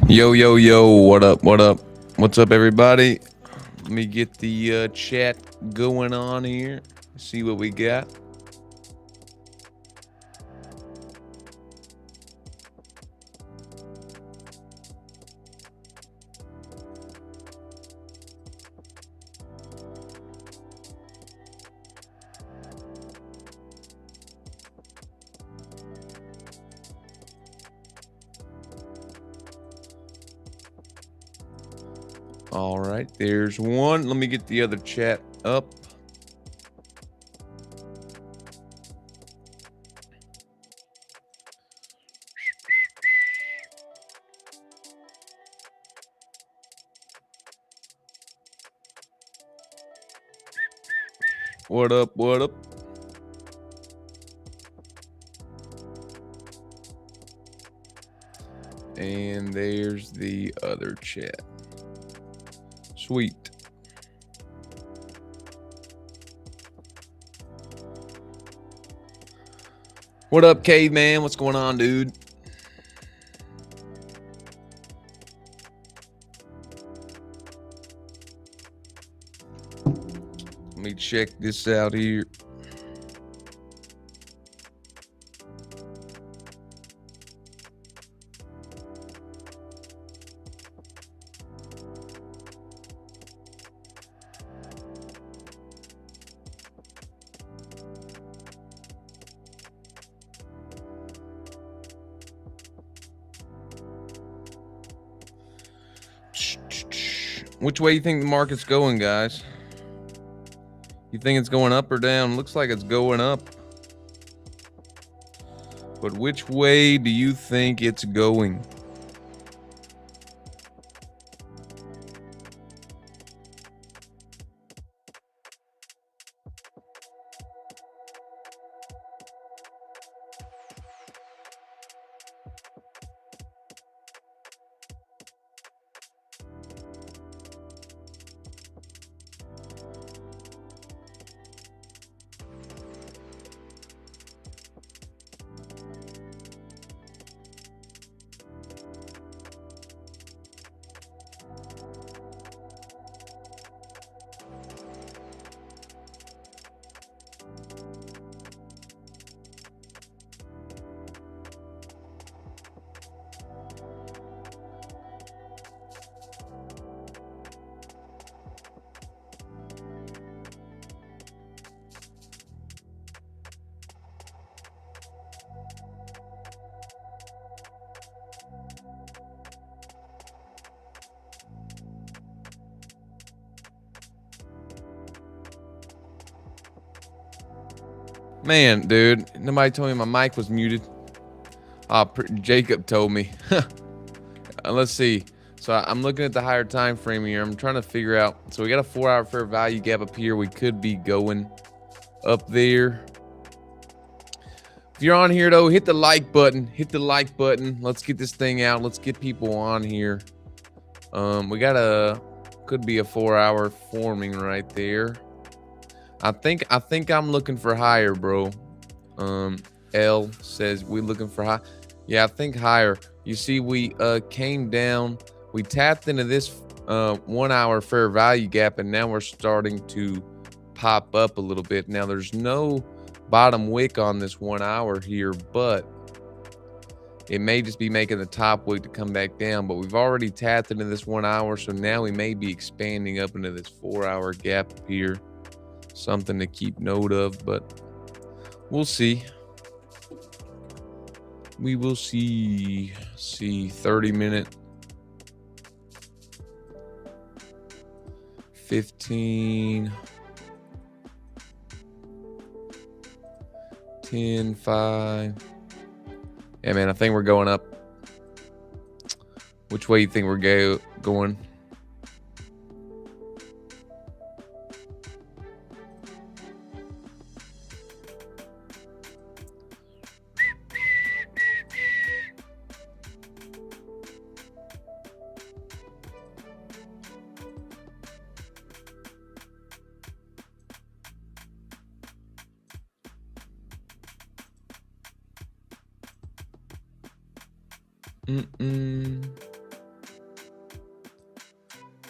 Yo, yo, yo, what up, what up? What's up, everybody? Let me get the chat going on here. See what we got. All right, there's one. Let me get the other chat up. What up, what up? And there's the other chat. Sweet. What up, caveman? What's going on, dude? Let me check this out here. Which way you think the market's going, guys? You think it's going up or down? Looks like it's going up. But which way do you think it's going? Man, dude, nobody told me my mic was muted. Jacob told me. Let's see. So I'm looking at the higher time frame here. I'm trying to figure out. So we got a 4-hour fair value gap up here. We could be going up there. If you're on here, though, hit the like button. Hit the like button. Let's get this thing out. Let's get people on here. We got could be a 4-hour forming right there. I think I'm looking for higher, bro. L says we looking for high. Yeah, I think higher. You see, we came down. We tapped into this 1-hour fair value gap, and now we're starting to pop up a little bit. Now there's no bottom wick on this 1 hour here, but it may just be making the top wick to come back down. But we've already tapped into this 1 hour, so now we may be expanding up into this 4-hour gap up here. Something to keep note of, but we'll see. We will see. 30-minute, 15, 10, 5. Yeah, man, I think we're going up. Which way you think we're going?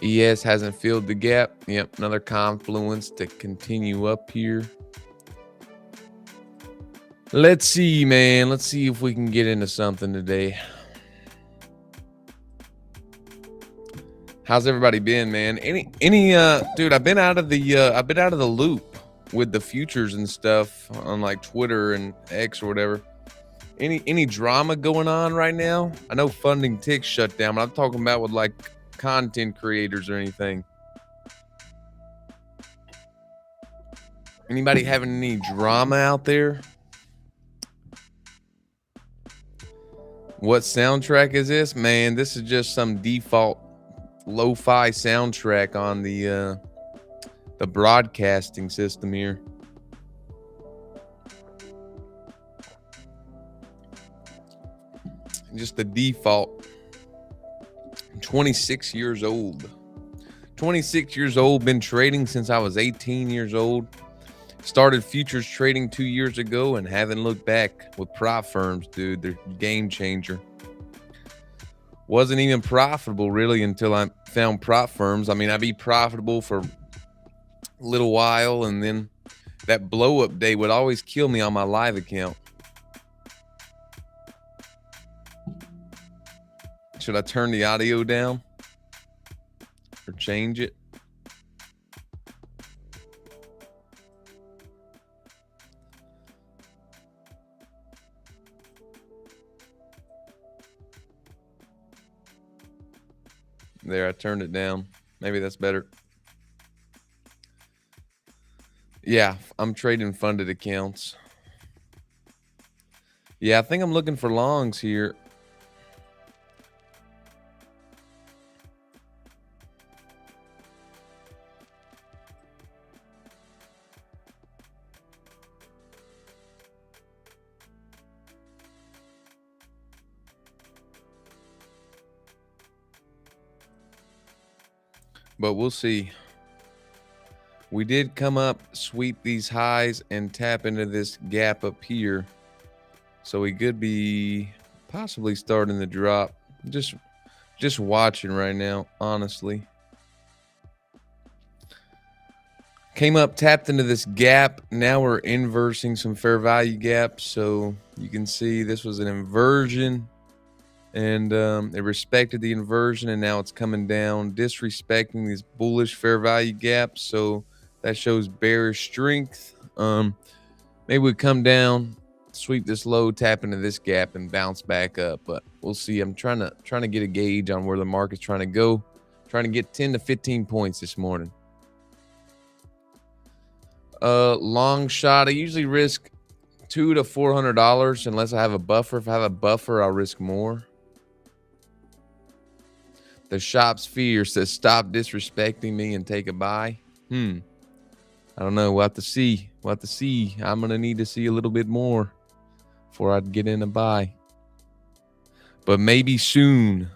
ES hasn't filled the gap. Yep, another confluence to continue up here. Let's see, man. Let's see if we can get into something today. How's everybody been, man? Dude, I've been out of the loop with the futures and stuff on like Twitter and X or whatever. Any drama going on right now? I know funding ticks shut down, but I'm talking about with like content creators or anything. Anybody having any drama out there? What soundtrack is this? Man, this is just some default lo-fi soundtrack on the broadcasting system here. Just the default. I'm 26 years old. 26 years old, been trading since I was 18 years old. Started futures trading 2 years ago and haven't looked back with prop firms, dude. They're game changer. Wasn't even profitable really until I found prop firms. I mean, I'd be profitable for a little while, and then that blow up day would always kill me on my live account. Should I turn the audio down or change it? There, I turned it down. Maybe that's better. Yeah, I'm trading funded accounts. Yeah, I think I'm looking for longs here. But we'll see. We did come up, sweep these highs, and tap into this gap up here. So we could be possibly starting the drop. Just watching right now, honestly. Came up, tapped into this gap. Now we're inversing some fair value gaps. So you can see this was an inversion. And it respected the inversion, and now it's coming down, disrespecting these bullish fair value gaps. So that shows bearish strength. Maybe we come down, sweep this low, tap into this gap, and bounce back up. But we'll see. I'm trying to get a gauge on where the market's trying to go. Trying to get 10 to 15 points this morning. Long shot. I usually risk $200 to $400 unless I have a buffer. If I have a buffer, I'll risk more. The shop's fear says stop disrespecting me and take a buy. I don't know. We'll have to see. I'm going to need to see a little bit more before I'd get in a buy. But maybe soon.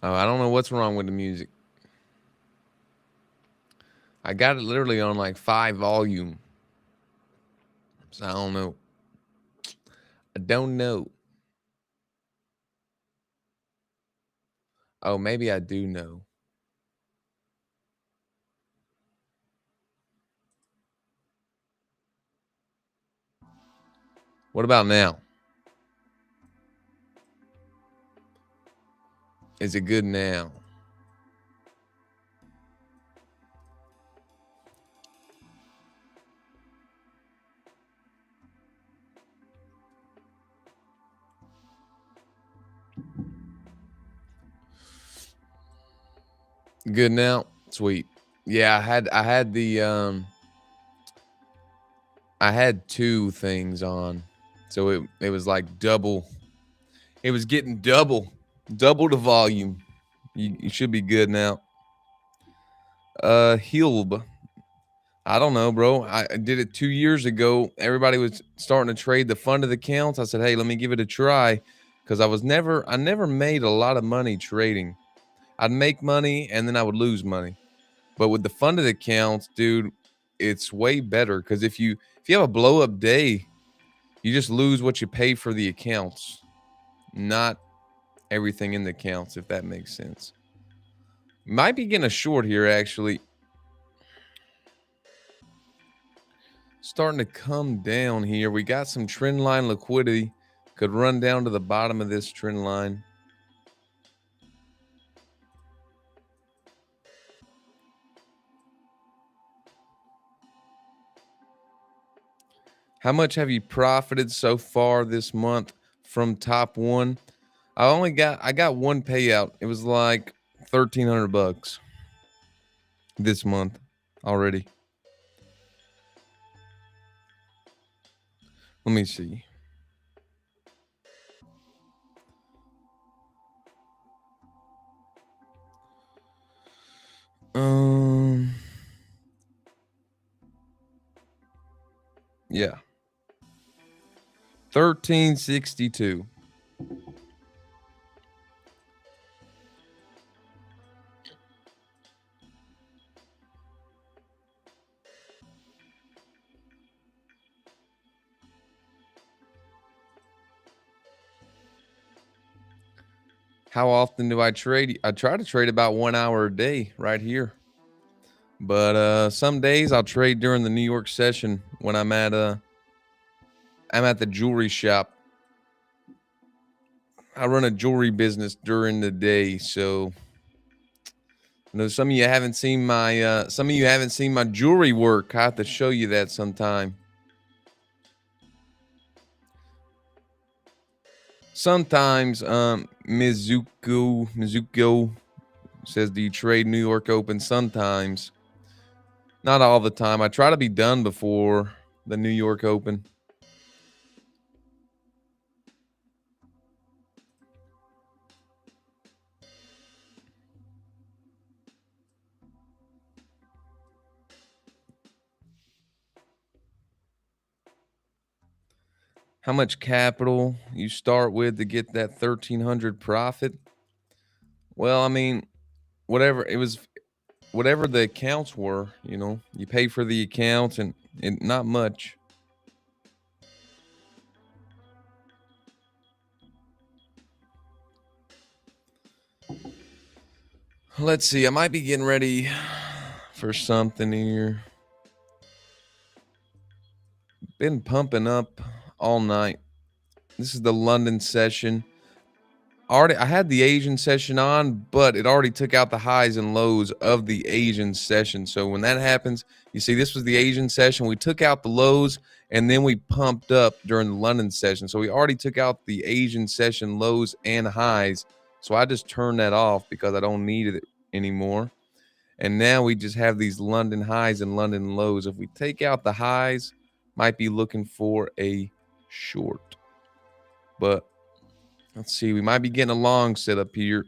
Oh, I don't know what's wrong with the music. I got it literally on like 5 volume. So I don't know. I don't know. Oh, maybe I do know. What about now? Is it good now? Good now? Sweet. Yeah, I had two things on. So it was like double. It was getting double the volume. You should be good now. Hilb. I don't know, bro. I did it 2 years ago. Everybody was starting to trade the funded accounts. I said, hey, let me give it a try. Because I never made a lot of money trading. I'd make money and then I would lose money. But with the funded accounts, dude, it's way better. Because if you have a blow up day, you just lose what you pay for the accounts, not everything in the accounts, if that makes sense. Might be getting a short here, actually. Starting to come down here. We got some trend line liquidity. Could run down to the bottom of this trend line. How much have you profited so far this month from TopOne? I got one payout. It was like $1,300 this month already. Let me see. Yeah. 1362. How often do I trade? I try to trade about 1 hour a day right here. But some days I'll trade during the New York session when I'm at the jewelry shop. I run a jewelry business during the day, so I know some of you haven't seen my jewelry work. I have to show you that sometime. Sometimes Mizuko says, do you trade New York Open? Sometimes. Not all the time. I try to be done before the New York Open. How much capital you start with to get that 1,300 profit? Well, I mean, whatever it was, whatever the accounts were, you pay for the accounts and not much. Let's see. I might be getting ready for something here. Been pumping up all night. This is the London session. I had the Asian session on, but it already took out the highs and lows of the Asian session. So when that happens, you see, this was the Asian session. We took out the lows and then we pumped up during the London session. So we already took out the Asian session lows and highs. So I just turned that off because I don't need it anymore. And now we just have these London highs and London lows. If we take out the highs, might be looking for a short. But let's see, we might be getting a long setup here.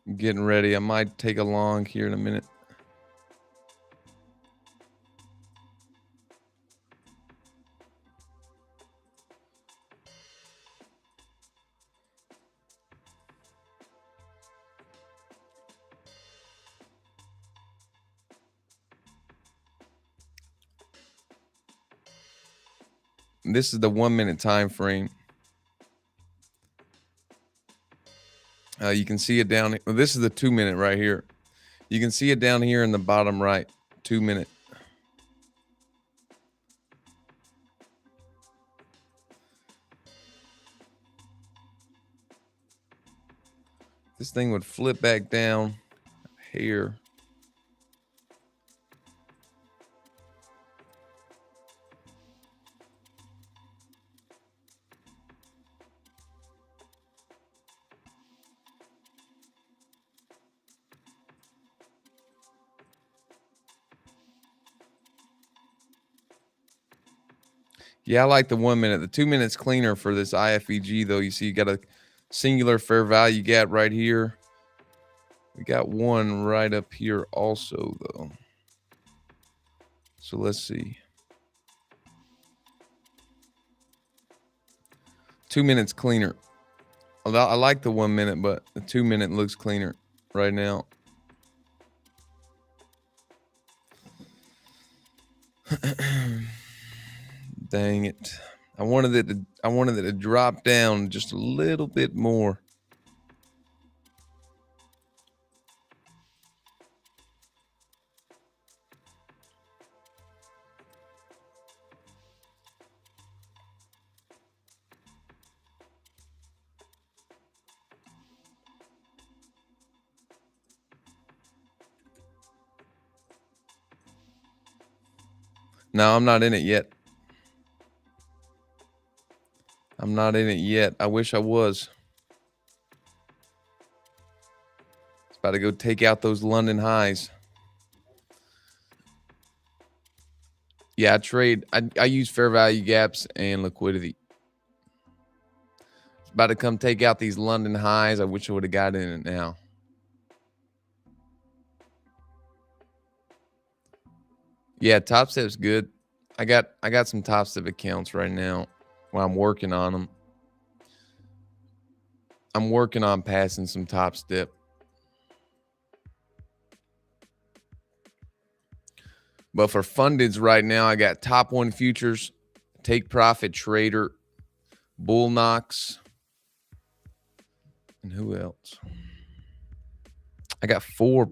I'm getting ready. I might take a long here in a minute. This is the 1 minute time frame. You can see it down. Well, this is the 2 minute right here. You can see it down here in the bottom right. 2 minute. This thing would flip back down here. Yeah, I like the 1 minute. The 2 minutes cleaner for this IFEG though. You see, you got a singular fair value gap right here. We got one right up here also though. So let's see. 2 minutes cleaner. I like the 1 minute, but the 2 minute looks cleaner right now. Dang it. I wanted it to drop down just a little bit more. No, I'm not in it yet. I'm not in it yet. I wish I was. It's about to go take out those London highs. Yeah, I use fair value gaps and liquidity. It's about to come take out these London highs. I wish I would have got in it now. Yeah, Top Step's good. I got some Top Step accounts right now while I'm working on them. I'm working on passing some Top Step. But for fundeds right now, I got TopOne Futures, Take Profit Trader, Bull Knox, and who else? I got four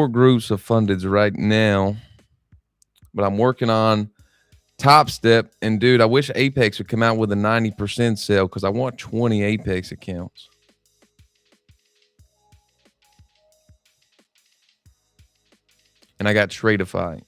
groups of fundeds right now. But I'm working on Top Step. And dude, I wish Apex would come out with a 90% sale because I want 20 Apex accounts. And I got Tradeify.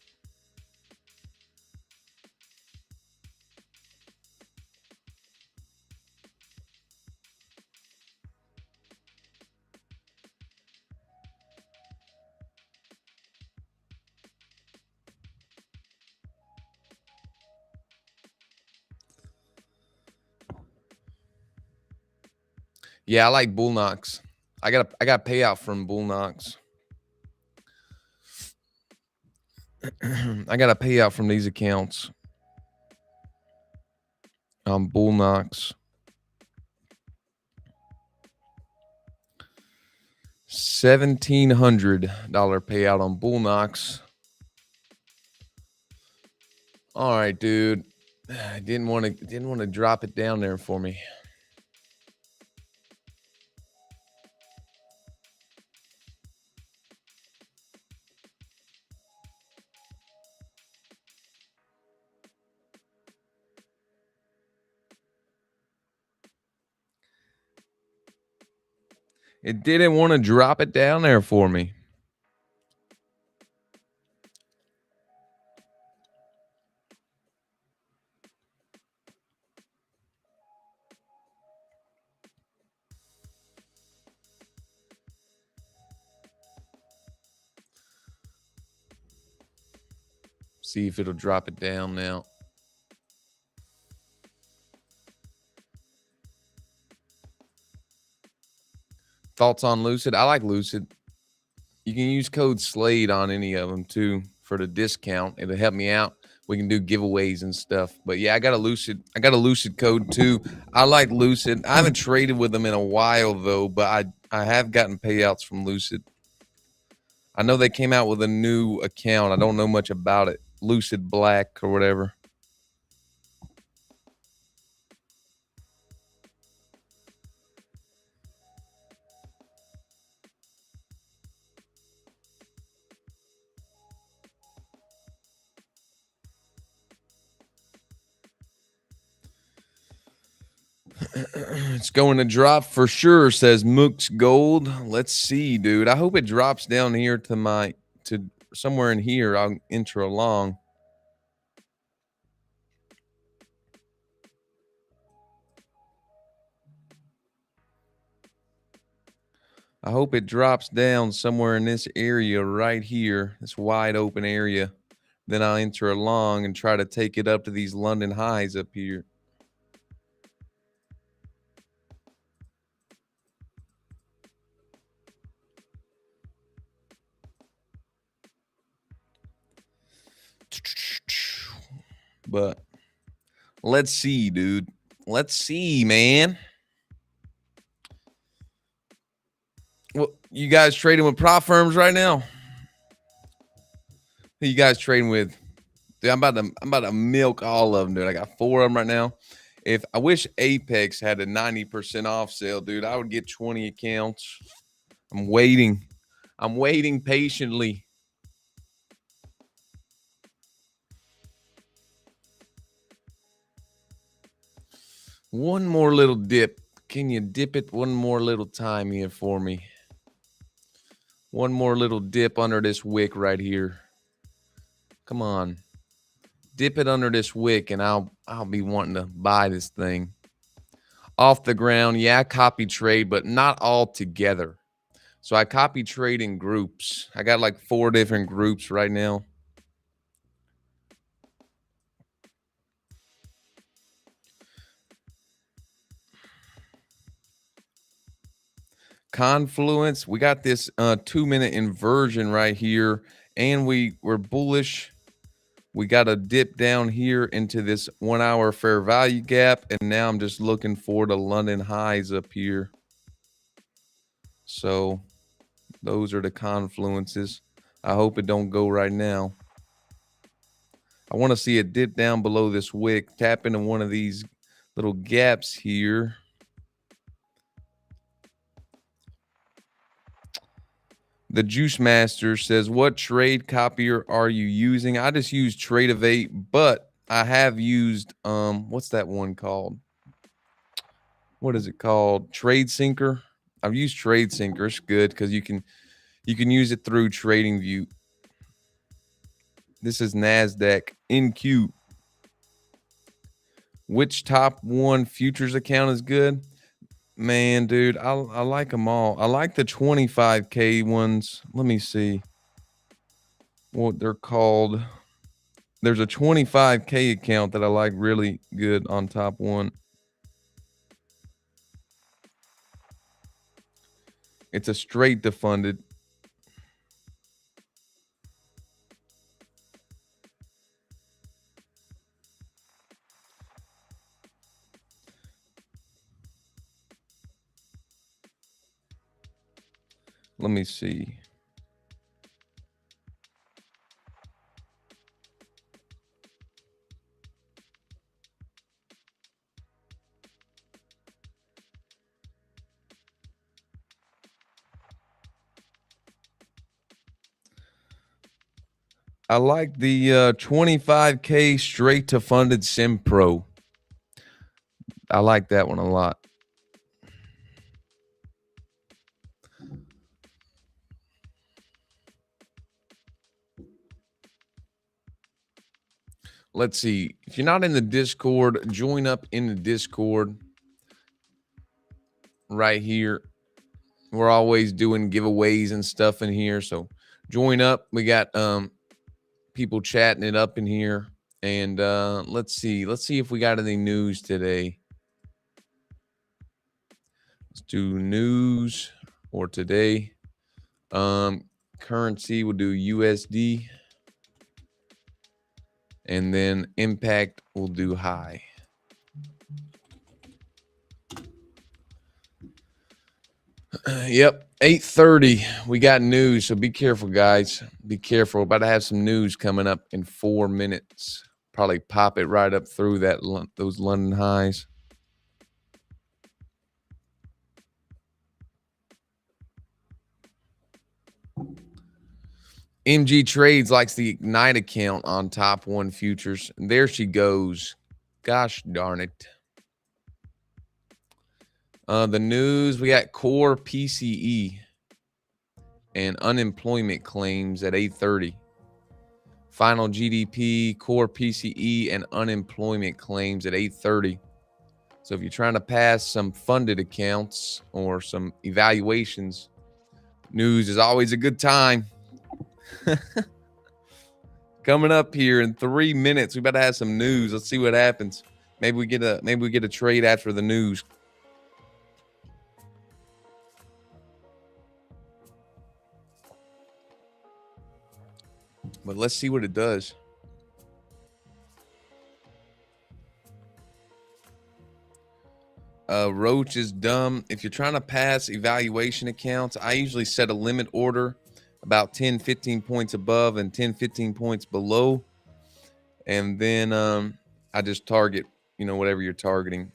Yeah, I like Bull Knox. I got payout from Bull Knox. I got a payout from these accounts. Bull Knox. $1,700 payout on Bull Knox. All right, dude. I didn't want to drop it down there for me. It didn't want to drop it down there for me. See if it'll drop it down now. Thoughts on Lucid? I like Lucid. You can use code SLADE on any of them too for the discount. It'll help me out. We can do giveaways and stuff. But yeah, I got a Lucid code too. I like Lucid. I haven't traded with them in a while though, but I have gotten payouts from Lucid. I know they came out with a new account. I don't know much about it. Lucid Black or whatever. It's going to drop for sure, says Mook's Gold. Let's see, dude. I hope it drops down here to somewhere in here. I'll enter along. I hope it drops down somewhere in this area right here, this wide open area. Then I'll enter along and try to take it up to these London highs up here. But let's see, dude. Let's see, man. Well, you guys trading with prop firms right now? Who you guys trading with? Dude, I'm about to milk all of them, dude. I got 4 of them right now. If I wish Apex had a 90% off sale, dude, I would get 20 accounts. I'm waiting. I'm waiting patiently. One more little dip. Can you dip it one more little time here for me? One more little dip under this wick right here. Come on. Dip it under this wick and I'll be wanting to buy this thing. Off the ground, yeah, I copy trade, but not all together. So I copy trade in groups. I got like 4 different groups right now. Confluence, we got this 2-minute inversion right here, and we're bullish. We got a dip down here into this 1 hour fair value gap, and now I'm just looking for the London highs up here. So those are the confluences. I hope it don't go right now. I want to see it dip down below this wick, tap into one of these little gaps here. The Juice Master says, what trade copier are you using? I just use Tradeify, but I have used what's that one called? What is it called? Trade Syncer. I've used Trade Syncer. It's good because you can use it through TradingView. This is NASDAQ NQ. Which TopOne Futures account is good? Man, dude, I like them all. I like the 25K ones. Let me see what they're called. There's a 25K account that I like really good on TopOne. It's a straight defunded. Let me see. I like the 25K straight to funded Sim Pro. I like that one a lot. Let's see. If you're not in the Discord, join up in the Discord right here. We're always doing giveaways and stuff in here. So join up. We got people chatting it up in here. And let's see if we got any news today. Let's do news. or today. Currency will do USD, and then impact will do high. Yep, 8:30. We got news, so be careful, guys. Be careful. We're about to have some news coming up in 4 minutes. Probably pop it right up through those London highs. MG Trades likes the Ignite account on TopOne Futures. And there she goes. Gosh darn it. The news, we got core PCE and unemployment claims at 8:30. Final GDP, core PCE, and unemployment claims at 8:30. So if you're trying to pass some funded accounts or some evaluations, news is always a good time. Coming up here in 3 minutes, we better have some news. Let's see what happens. Maybe we get a trade after the news. But let's see what it does. Roach is dumb. If you're trying to pass evaluation accounts, I usually set a limit order about 10, 15 points above and 10, 15 points below. And then I just target, whatever you're targeting.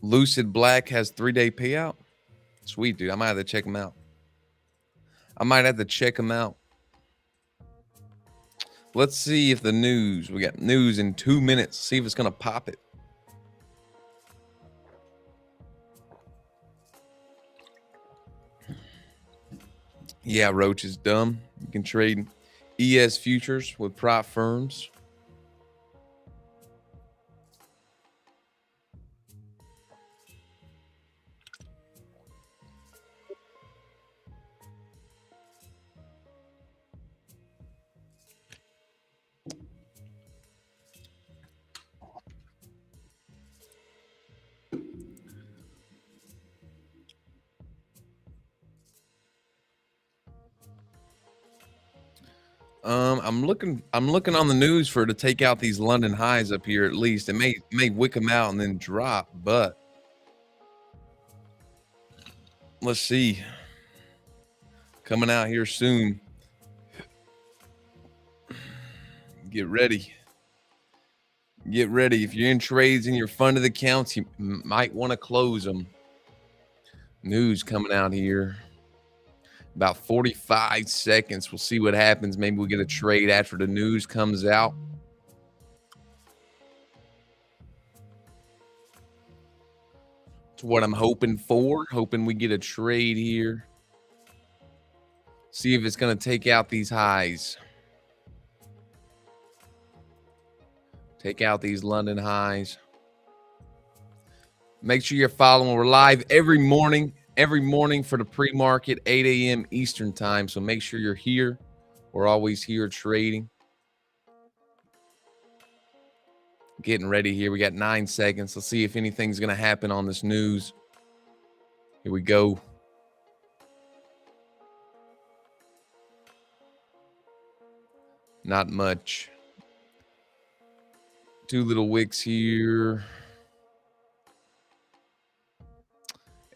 Lucid Black has 3-day payout. Sweet, dude. I might have to check them out. Let's see if the news, we got news in 2 minutes. See if it's going to pop it. Yeah, Roach is dumb. You can trade ES futures with prop firms. I'm looking on the news for it to take out these London highs up here at least. It may wick them out and then drop, but let's see. Coming out here soon. Get ready. If you're in trades in your funded accounts, you might want to close them. News coming out here. About 45 seconds. We'll see what happens. Maybe we'll get a trade after the news comes out. It's what I'm hoping for. Hoping we get a trade here. See if it's going to take out these highs. Take out these London highs. Make sure you're following. We're live every morning for the pre-market, 8 a.m. Eastern time. So make sure you're here. We're always here trading. Getting ready here. We got 9 seconds. Let's see if anything's going to happen on this news. Here we go. Not much. 2 little wicks here.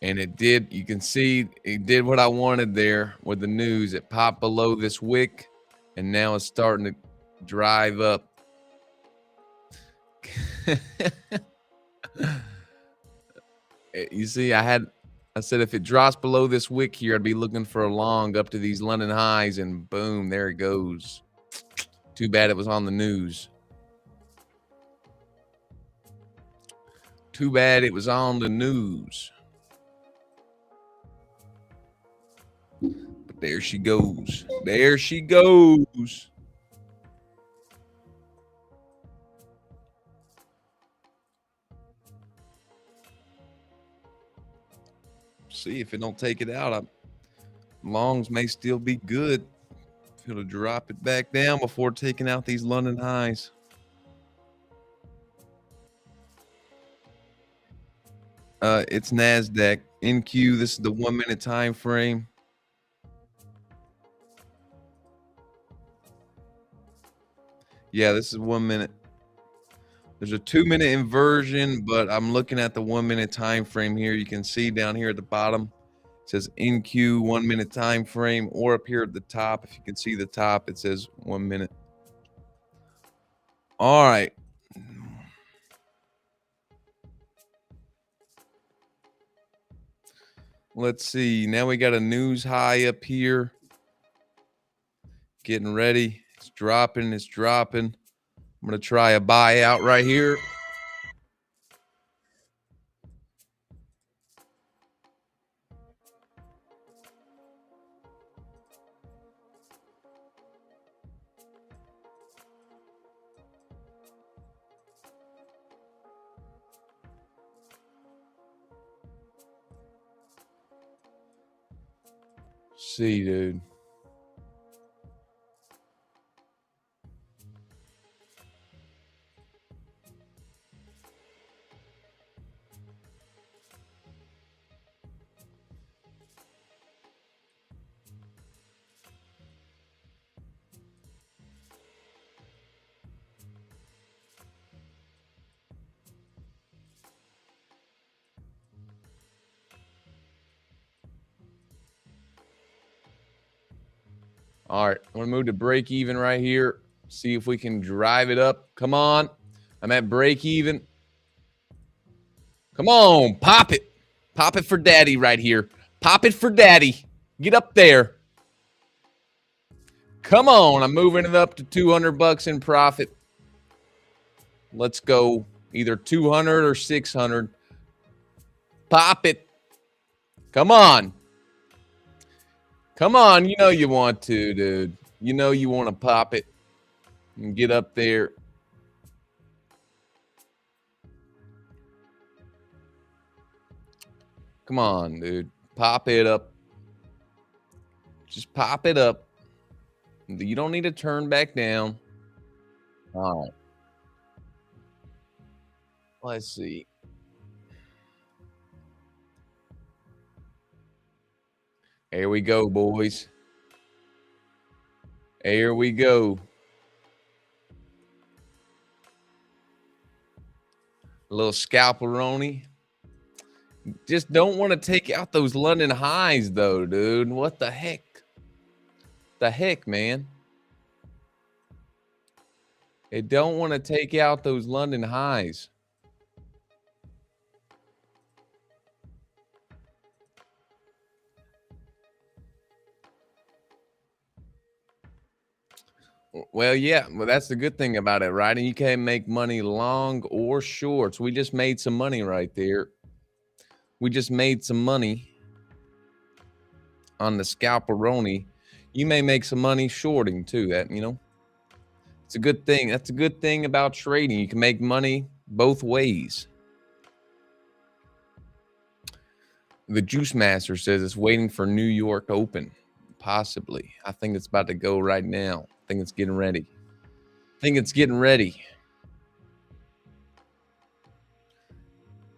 And it did, you can see it did what I wanted there with the news. It popped below this wick, and now it's starting to drive up. You see, I said if it drops below this wick here, I'd be looking for a long up to these London highs, and boom, there it goes. Too bad it was on the news. Too bad it was on the news. But there she goes. There she goes. See if it don't take it out. Longs may still be good. It'll drop it back down before taking out these London highs. It's NASDAQ. NQ, this is the 1 minute time frame. Yeah, this is 1 minute. There's a 2-minute inversion, but I'm looking at the 1 minute time frame here. You can see down here at the bottom, it says NQ 1 minute time frame, or up here at the top, if you can see the top, it says 1 minute. All right. Let's see. Now we got a news high up here. Getting ready. It's dropping. It's dropping. I'm going to try a buyout right here. See, dude. All right, I'm gonna move to break even right here. See if we can drive it up. Come on. I'm at break even. Come on, pop it. Pop it for daddy right here. Pop it for daddy. Get up there. Come on. I'm moving it up to 200 bucks in profit. Let's go either 200 or 600. Pop it. Come on. Come on. You know you want to, dude. You know you want to pop it and get up there. Come on, dude. Pop it up. Just pop it up. You don't need to turn back down. All right. Let's see. Here we go, boys. Here we go. A little scalperoni. Just don't want to take out those London highs, though, dude. What the heck? The heck, man? They don't want to take out those London highs. Well, yeah, well, that's the good thing about it, right? And you can make money long or short. So we just made some money right there. We just made some money on the scalperoni. You may make some money shorting too. That, you know, it's a good thing. That's a good thing about trading. You can make money both ways. The Juice Master says it's waiting for New York Open. Possibly. I think it's about to go right now. I think it's getting ready. I think it's getting ready.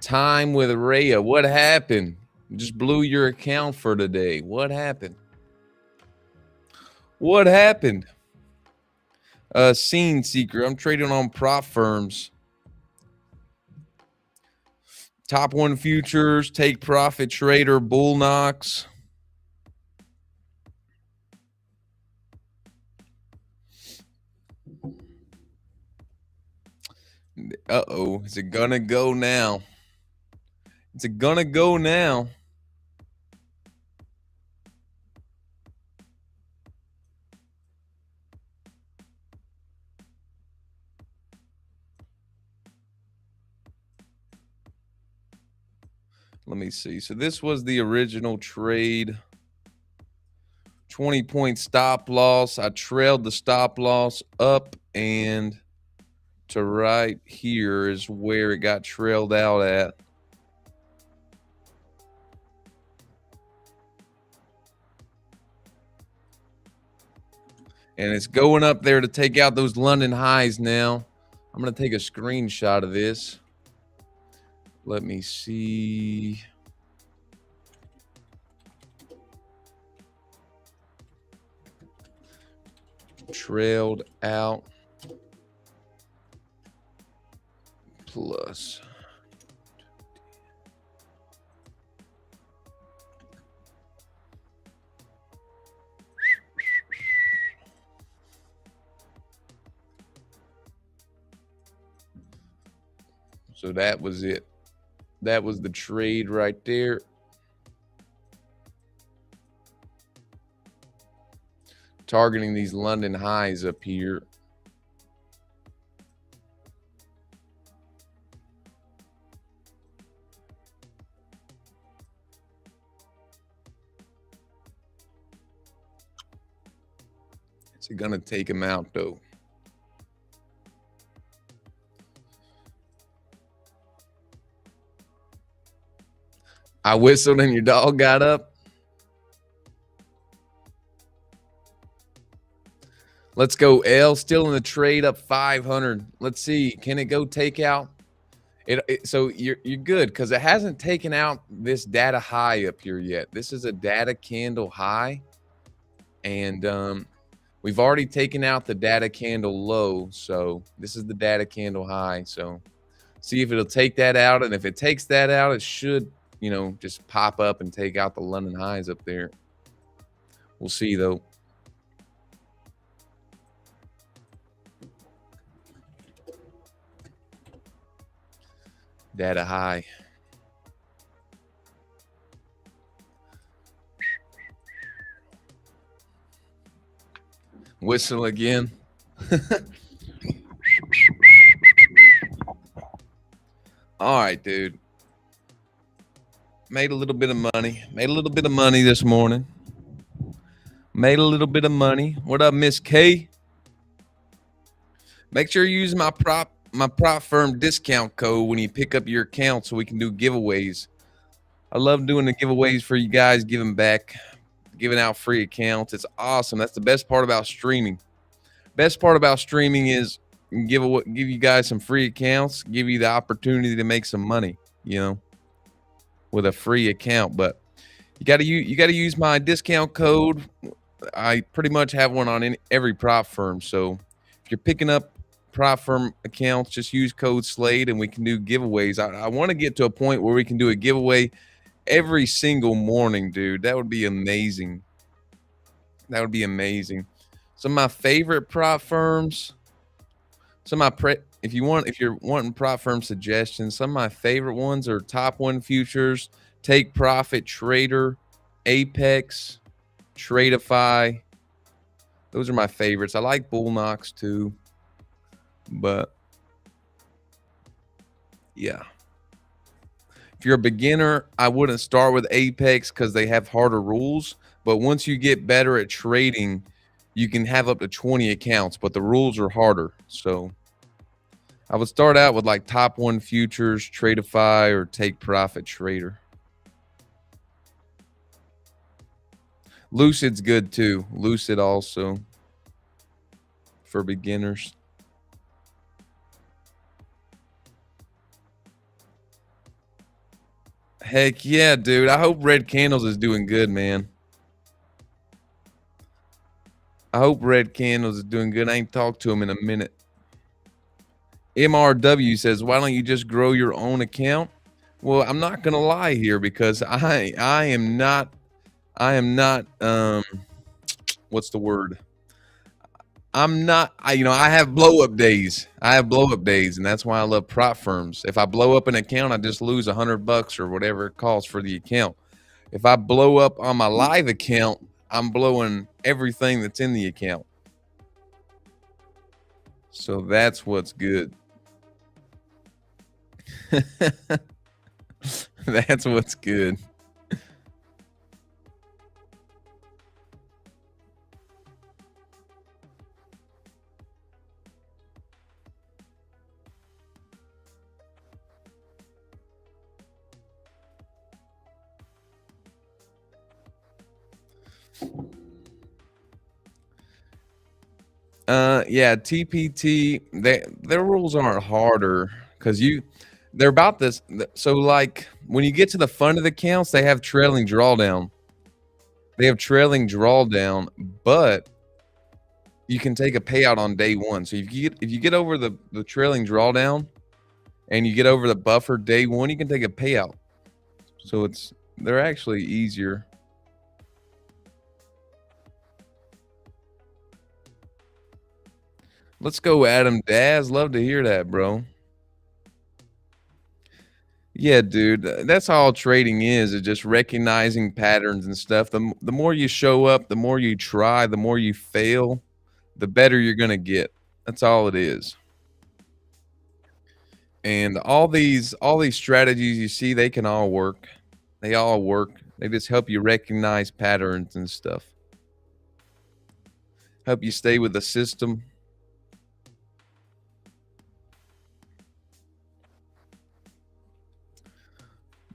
Time with Rhea. What happened? You just blew your account for today. What happened? What happened? Scene Seeker. I'm trading on prop firms. TopOne Futures, Take Profit Trader, Bull Knox. Uh-oh. Is it gonna go now? Is it gonna go now? Let me see. So this was the original trade. 20-point stop loss. I trailed the stop loss up, and to right here is where it got trailed out at. And it's going up there to take out those London highs now. I'm going to take a screenshot of this. Let me see. Trailed out plus. So that was it. That was the trade right there. Targeting these London highs up here. Is it gonna take him out though? I whistled and your dog got up. Let's go, L. Still in the trade, up 500. Let's see. Can it go take out? So you're good because it hasn't taken out this data high up here yet. This is a data candle high, and we've already taken out the data candle low. So this is the data candle high. So see if it'll take that out, and if it takes that out, it should, you know, just pop up and take out the London highs up there. We'll see though. Data high. Whistle again. All right, dude. Made a little bit of money. Made a little bit of money this morning. Made a little bit of money. What up, Miss K? Make sure you use my prop firm discount code when you pick up your account so we can do giveaways. I love doing the giveaways for you guys, giving back, giving out free accounts. It's awesome. That's the best part about streaming. Best part about streaming is give you guys some free accounts, give you the opportunity to make some money, you know, with a free account. But you got to use my discount code. I pretty much have one on every prop firm. So if you're picking up prop firm accounts, just use code Slade and we can do giveaways. I want to get to a point where we can do a giveaway every single morning, dude. That would be amazing. That would be amazing. Some of my favorite prop firms. If you're wanting prop firm suggestions, some of my favorite ones are TopOne Futures, Take Profit Trader, Apex, Tradeify. Those are my favorites. I like Bull Knox too, but yeah. If you're a beginner, I wouldn't start with Apex because they have harder rules. But once you get better at trading, you can have up to 20 accounts, but the rules are harder. So I would start out with like TopOne Futures, Tradeify, or Take Profit Trader. Lucid's good too. Lucid also for beginners. Heck yeah, dude. I hope Red Candles is doing good, man. I hope Red Candles is doing good. I ain't talked to him in a minute. MRW says, why don't you just grow your own account? Well, I'm not gonna lie here because I am not what's the word? I have blow up days. And that's why I love prop firms. If I blow up an account, I just lose $100 or whatever it costs for the account. If I blow up on my live account, I'm blowing everything that's in the account. So that's what's good. That's what's good. Yeah, TPT, their rules aren't harder because They're about this. So like when you get to the fund of the accounts, they have trailing drawdown. They have trailing drawdown, but you can take a payout on day one. So if you get over the trailing drawdown and you get over the buffer day one, you can take a payout. So they're actually easier. Let's go, Adam Daz. Love to hear that, bro. Yeah, dude. That's all trading is just recognizing patterns and stuff. The more you show up, the more you try, the more you fail, the better you're gonna get. That's all it is. And all these strategies you see, they can all work. They all work. They just help you recognize patterns and stuff. Help you stay with the system.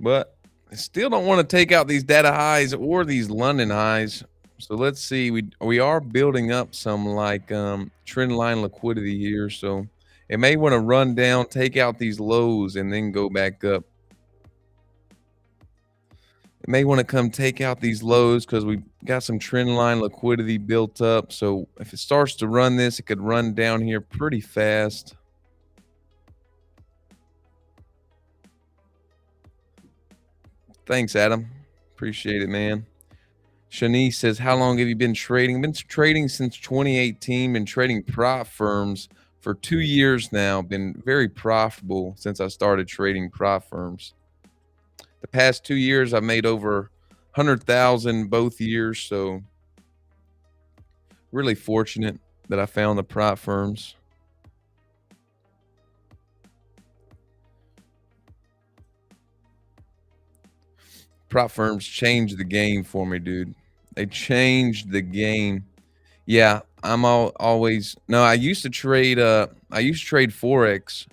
But I still don't want to take out these data highs or these London highs. So let's see. We are building up some like trend line liquidity here. So it may want to run down, take out these lows, and then go back up. It may want to come take out these lows because we got some trend line liquidity built up. So if it starts to run this, it could run down here pretty fast. Thanks, Adam. Appreciate it, man. Shanice says, how long have you been trading? Been trading since 2018, been trading prop firms for 2 years now. Been very profitable since I started trading prop firms. The past 2 years, I've made over 100,000 both years. So really fortunate that I found the prop firms. Prop firms changed the game for me, dude. They changed the game. Yeah, I'm always no. I used to trade. I used to trade forex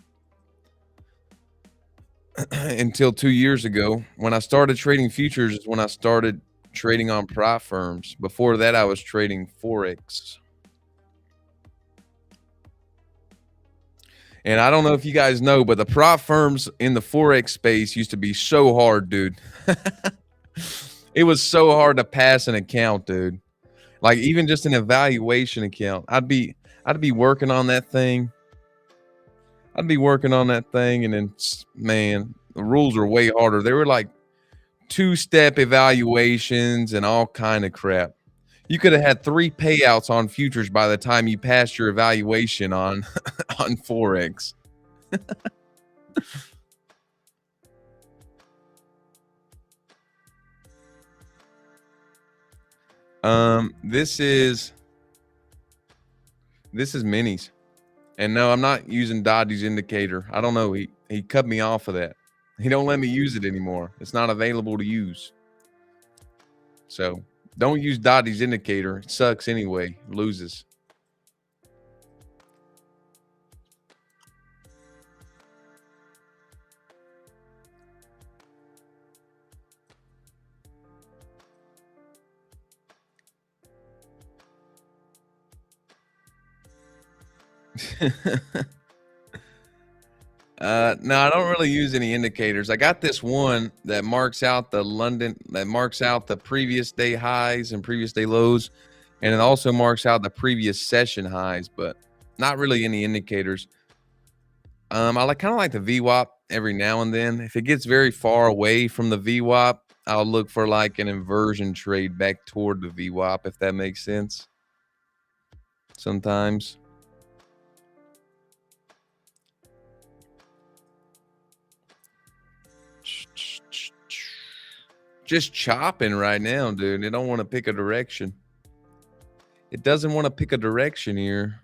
until 2 years ago. When I started trading futures, is when I started trading on prop firms. Before that, I was trading forex. And I don't know if you guys know, but the prop firms in the forex space used to be so hard, dude. It was so hard to pass an account, dude. Like even just an evaluation account. I'd be working on that thing. I'd be working on that thing, and then man, the rules were way harder. They were like 2-step evaluations and all kind of crap. You could have had 3 payouts on futures by the time you passed your evaluation on on forex. This is minis. And no, I'm not using Dodge's indicator. I don't know. He cut me off of that. He don't let me use it anymore. It's not available to use. So don't use Dottie's indicator. It sucks anyway. Loses. No, I don't really use any indicators. I got this one that marks out the previous day highs and previous day lows, and it also marks out the previous session highs, but not really any indicators. I kind of like the VWAP every now and then. If it gets very far away from the VWAP, I'll look for like an inversion trade back toward the VWAP, if that makes sense. Sometimes. Just chopping right now, dude. It don't want to pick a direction. It doesn't want to pick a direction here.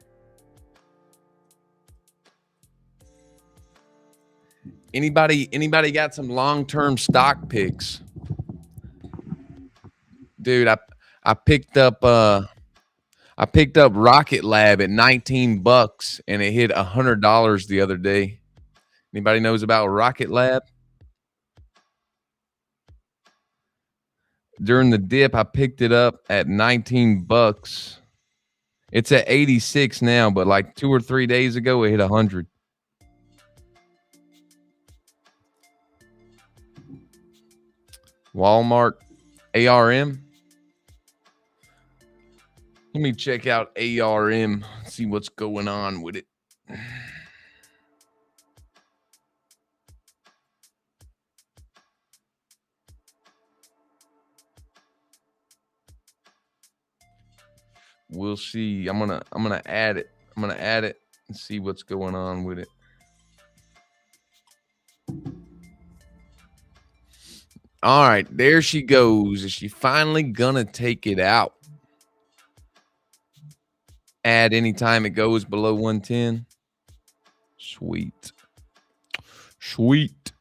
Anybody got some long-term stock picks? Dude, I picked up Rocket Lab at 19 bucks and it hit $100 the other day. Anybody knows about Rocket Lab? During the dip, I picked it up at 19 bucks. It's at 86 now, but like 2 or 3 days ago, it hit 100. Walmart, ARM. Let me check out ARM, see what's going on with it. We'll see. I'm gonna add it. I'm gonna add it and see what's going on with it. All right, there she goes. Is she finally gonna take it out? Add anytime it goes below 110. Sweet. Sweet.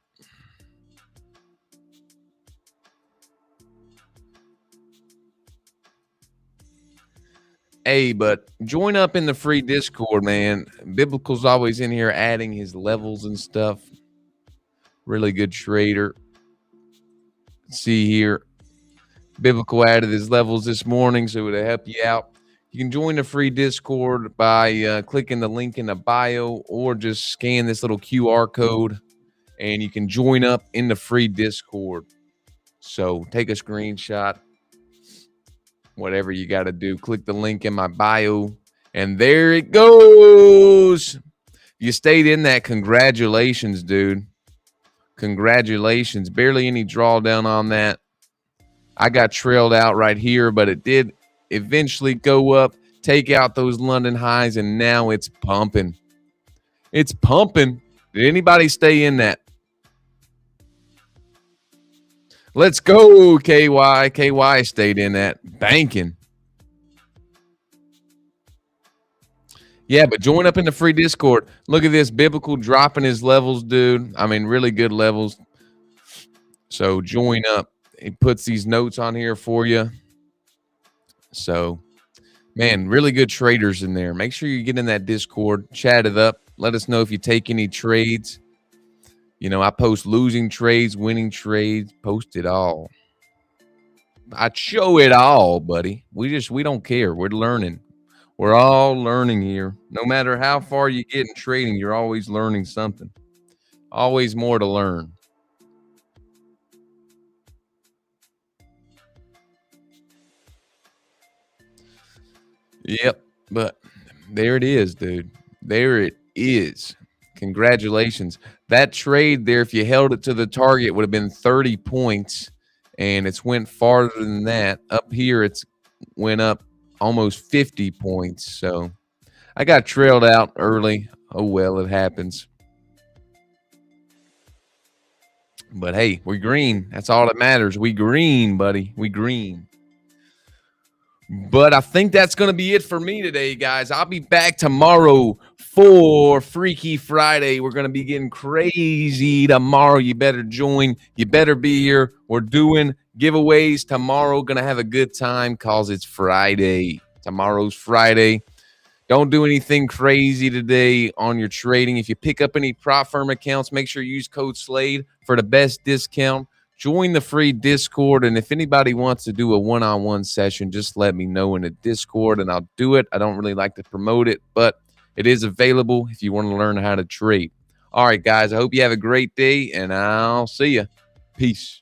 Hey, but join up in the free Discord, man. Biblical's always in here adding his levels and stuff. Really good trader. See here. Biblical added his levels this morning, so to help you out. You can join the free Discord by clicking the link in the bio or just scan this little QR code and you can join up in the free Discord. So take a screenshot, whatever you got to do. Click the link in my bio and there it goes. You stayed in that. Congratulations, dude. Congratulations. Barely any drawdown on that. I got trailed out right here, but it did eventually go up, take out those London highs, and now it's pumping. It's pumping. Did anybody stay in that? Let's go, KY. KY stayed in that. Banking. Yeah, but join up in the free Discord. Look at this. Biblical dropping his levels, dude. I mean, really good levels. So join up. He puts these notes on here for you. So, man, really good traders in there. Make sure you get in that Discord, chat it up. Let us know if you take any trades. You know, I post losing trades, winning trades, post it all. I show it all, buddy. We don't care. We're learning. We're all learning here. No matter how far you get in trading, you're always learning something. Always more to learn. Yep, but there it is, dude. There it is. Congratulations. That trade there, if you held it to the target, would have been 30 points, and it's went farther than that. Up here, it's went up almost 50 points. So I got trailed out early. Oh, well, it happens. But, hey, we green. That's all that matters. We green, buddy. We green. But I think that's going to be it for me today, guys. I'll be back tomorrow for Freaky Friday. We're going to be getting crazy tomorrow. You better join. You better be here. We're doing giveaways tomorrow. Going to have a good time because it's Friday. Tomorrow's Friday. Don't do anything crazy today on your trading. If you pick up any prop firm accounts, make sure you use code SLADE for the best discount. Join the free Discord, and if anybody wants to do a one-on-one session, just let me know in the Discord, and I'll do it. I don't really like to promote it, but it is available if you want to learn how to trade. All right, guys, I hope you have a great day, and I'll see you. Peace.